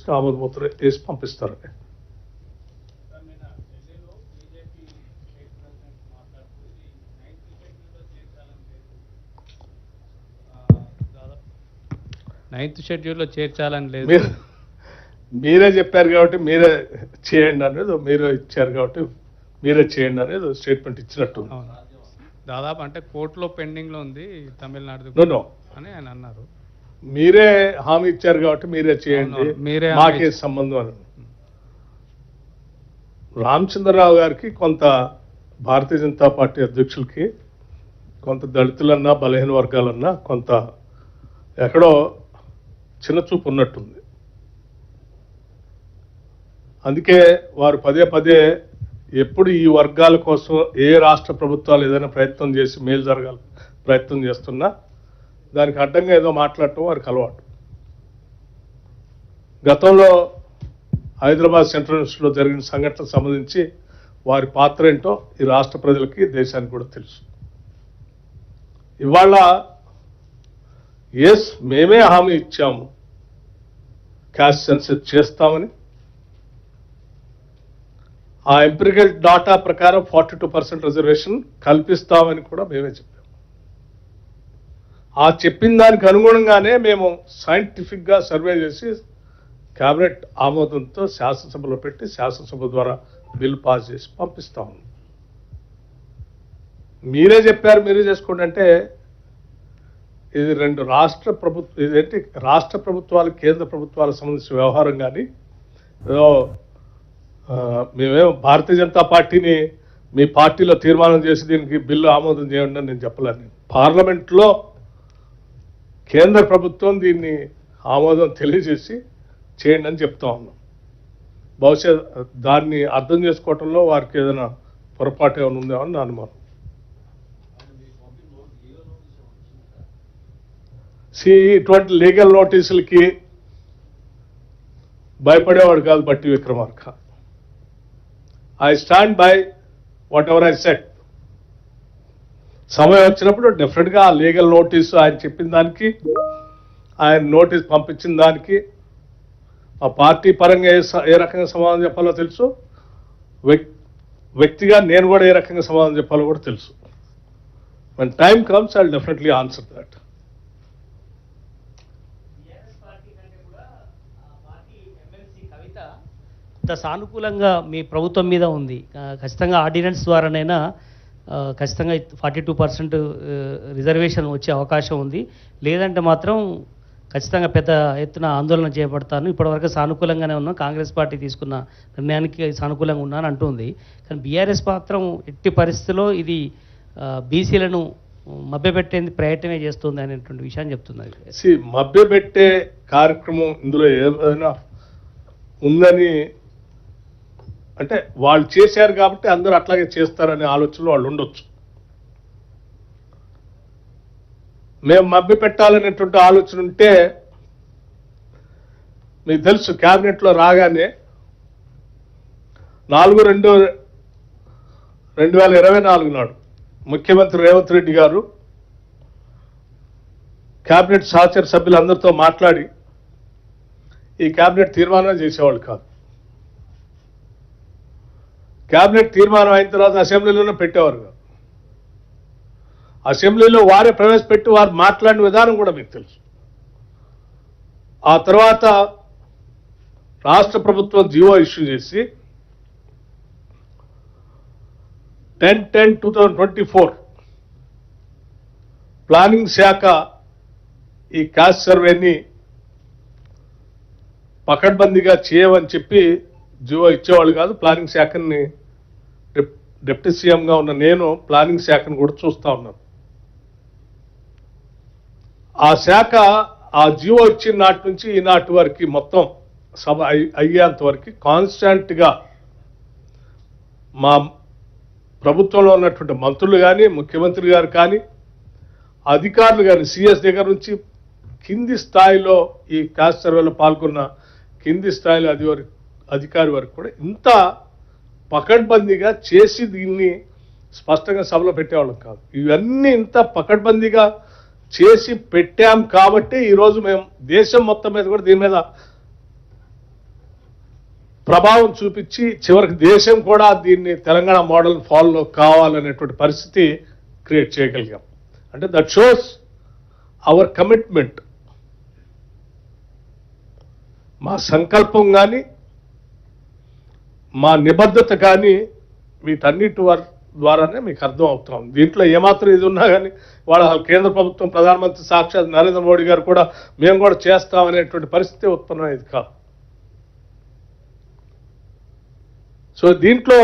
తీసుకుని ఆమోద ముద్ర వేసి పంపిస్తారని. నైన్త్ షెడ్యూల్లో చేర్చాలని లేదు. మీరే చెప్పారు కాబట్టి మీరే చేయండి అనేది, మీరే ఇచ్చారు కాబట్టి మీరే చేయండి అనేది స్టేట్మెంట్ ఇచ్చినట్టు. దాదాపు అంటే కోర్టులో పెండింగ్లో ఉంది తమిళనాడు అని ఆయన అన్నారు. మీరే హామీ ఇచ్చారు కాబట్టి మీరే చేయండి, మాకే సంబంధం అని. రామచంద్రరావు గారికి కొంత భారతీయ జనతా పార్టీ అధ్యక్షులకి కొంత దళితులన్నా బలహీన వర్గాలన్నా కొంత ఎక్కడో చిన్న చూపు ఉన్నట్టుంది. అందుకే వారు పదే పదే ఎప్పుడు ఈ వర్గాల కోసం ఏ రాష్ట్ర ప్రభుత్వాలు ఏదైనా ప్రయత్నం చేసి మేలు జరగాలి ప్రయత్నం చేస్తున్నా దానికి అడ్డంగా ఏదో మాట్లాడటం వారికి అలవాటు. గతంలో హైదరాబాద్ సెంట్రల్ యూనివర్సిటీలో జరిగిన సంఘటనకు సంబంధించి వారి పాత్ర ఏంటో ఈ రాష్ట్ర ప్రజలకి దేశానికి కూడా తెలుసు. ఇవాళ ఎస్ మేమే హామీ ఇచ్చాము క్యాస్ట్ సెన్సస్ చేస్తామని, ఆ ఎంపిరికల్ డాటా ప్రకారం 42% రిజర్వేషన్ కల్పిస్తామని కూడా మేమే చెప్పాము. ఆ చెప్పిన దానికి అనుగుణంగానే మేము సైంటిఫిక్గా సర్వే చేసి క్యాబినెట్ ఆమోదంతో శాసనసభలో పెట్టి శాసనసభ ద్వారా బిల్ పాస్ చేసి పంపిస్తాము. మీరే చెప్పారు మీరే చేసుకోండి అంటే ఇది రెండు రాష్ట్ర ప్రభుత్వం, ఇదేంటి రాష్ట్ర ప్రభుత్వాలు కేంద్ర ప్రభుత్వాలకు సంబంధించిన వ్యవహారం. కానీ ఏదో మేమేమో భారతీయ జనతా పార్టీని మీ పార్టీలో తీర్మానం చేసి దీనికి బిల్లు ఆమోదం చేయండి అని నేను చెప్పలేను. పార్లమెంట్లో కేంద్ర ప్రభుత్వం దీన్ని ఆమోదం తెలియజేసి చేయండి అని చెప్తా ఉన్నాం. బహుశా దాన్ని అర్థం చేసుకోవటంలో వారికి ఏదైనా పొరపాటు ఏమైనా ఉందేమో అని నా అనుమానం. ఇటువంటి లీగల్ నోటీసులకి భయపడేవాడు కాదు బట్టి Vikramarka. I stand by what ever I set. సమయం వచ్చినప్పుడు డెఫినెట్గా ఆ లీగల్ నోటీసు ఆయన చెప్పిన దానికి, ఆయన నోటీస్ పంపించిన దానికి ఆ పార్టీ పరంగా ఏ రకంగా సమాధానం చెప్పాలో తెలుసు, వ్యక్తిగా నేను కూడా ఏ రకంగా సమాధానం చెప్పాలో కూడా తెలుసు. when time comes I'll definitely answer that. సానుకూలంగా మీ ప్రభుత్వం మీద ఉంది. ఖచ్చితంగా ఆర్డినెన్స్ ద్వారానైనా ఖచ్చితంగా 42% రిజర్వేషన్ వచ్చే అవకాశం ఉంది. లేదంటే మాత్రం ఖచ్చితంగా పెద్ద ఎత్తున ఆందోళన చేపడతాను. ఇప్పటివరకు సానుకూలంగానే ఉన్నాను, కాంగ్రెస్ పార్టీ తీసుకున్న నిర్ణయానికి సానుకూలంగా ఉన్నాను అంటుంది. కానీ బీఆర్ఎస్ మాత్రం ఎట్టి పరిస్థితుల్లో ఇది బీసీలను మభ్యపెట్టేందుకు ప్రయత్నమే చేస్తుంది అనేటువంటి విషయాన్ని చెప్తున్నారు. మభ్యపెట్టే కార్యక్రమం ఇందులో ఏదైనా ఉందని అంటే వాళ్ళు చేశారు కాబట్టి అందరూ అట్లాగే చేస్తారనే ఆలోచనలో వాళ్ళు ఉండొచ్చు. మేము మభ్య పెట్టాలనేటువంటి ఆలోచన ఉంటే మీకు తెలుసు, క్యాబినెట్లో రాగానే 4/2/2024 నాడు ముఖ్యమంత్రి రేవంత్ రెడ్డి గారు క్యాబినెట్ సహచర సభ్యులందరితో మాట్లాడి ఈ క్యాబినెట్ తీర్మానం చేసేవాళ్ళు కాదు. క్యాబినెట్ తీర్మానం అయిన తర్వాత అసెంబ్లీలోనే పెట్టేవారు కాదు. అసెంబ్లీలో వారే ప్రవేశపెట్టి వారు మాట్లాడిన విధానం కూడా మీకు తెలుసు. ఆ తర్వాత రాష్ట్ర ప్రభుత్వం జీవో ఇష్యూ చేసి 10/10/2024 ప్లానింగ్ శాఖ ఈ కాస్ట్ సర్వేని పకడ్బందీగా చేయమని చెప్పి జీవో ఇచ్చేవాళ్ళు కాదు. ప్లానింగ్ శాఖని డిప్యూటీ సీఎంగా ఉన్న నేను ప్లానింగ్ శాఖను కూడా చూస్తూ ఉన్నాను. ఆ శాఖ ఆ జీవో ఇచ్చిన నాటి నుంచి ఈనాటి వరకు మొత్తం సభ అయ్యేంత వరకు కాన్స్టాంట్గా మా ప్రభుత్వంలో ఉన్నటువంటి మంత్రులు కానీ ముఖ్యమంత్రి గారు కానీ అధికారులు కానీ సిఎస్ దగ్గర నుంచి కింది స్థాయిలో ఈ కాస్ట్ సర్వేలో పాల్గొన్న కింది స్థాయిలో అధికారి వరకు కూడా ఇంత పకడ్బందీగా చేసి దీన్ని స్పష్టంగా సభలో పెట్టేవాళ్ళం కాదు. ఇవన్నీ ఇంత పకడ్బందీగా చేసి పెట్టాం కాబట్టి ఈరోజు మేము దేశం మొత్తం మీద కూడా దీని మీద ప్రభావం చూపించి చివరికి దేశం కూడా దీన్ని తెలంగాణ మోడల్ ఫాలో కావాలనేటువంటి పరిస్థితి క్రియేట్ చేయగలిగాం. అంటే దట్ షోస్ అవర్ కమిట్మెంట్. మా సంకల్పం కానీ మా నిబద్ధత కానీ వీటన్నిటి ద్వారానే మీకు అర్థం అవుతాం. దీంట్లో ఏమాత్రం ఇది ఉన్నా కానీ వాళ్ళ కేంద్ర ప్రభుత్వం ప్రధానమంత్రి సాక్షాత్ నరేంద్ర మోడీ గారు కూడా మేము కూడా చేస్తామనేటువంటి పరిస్థితి ఉత్పన్నమైంది కాదు. సో దీంట్లో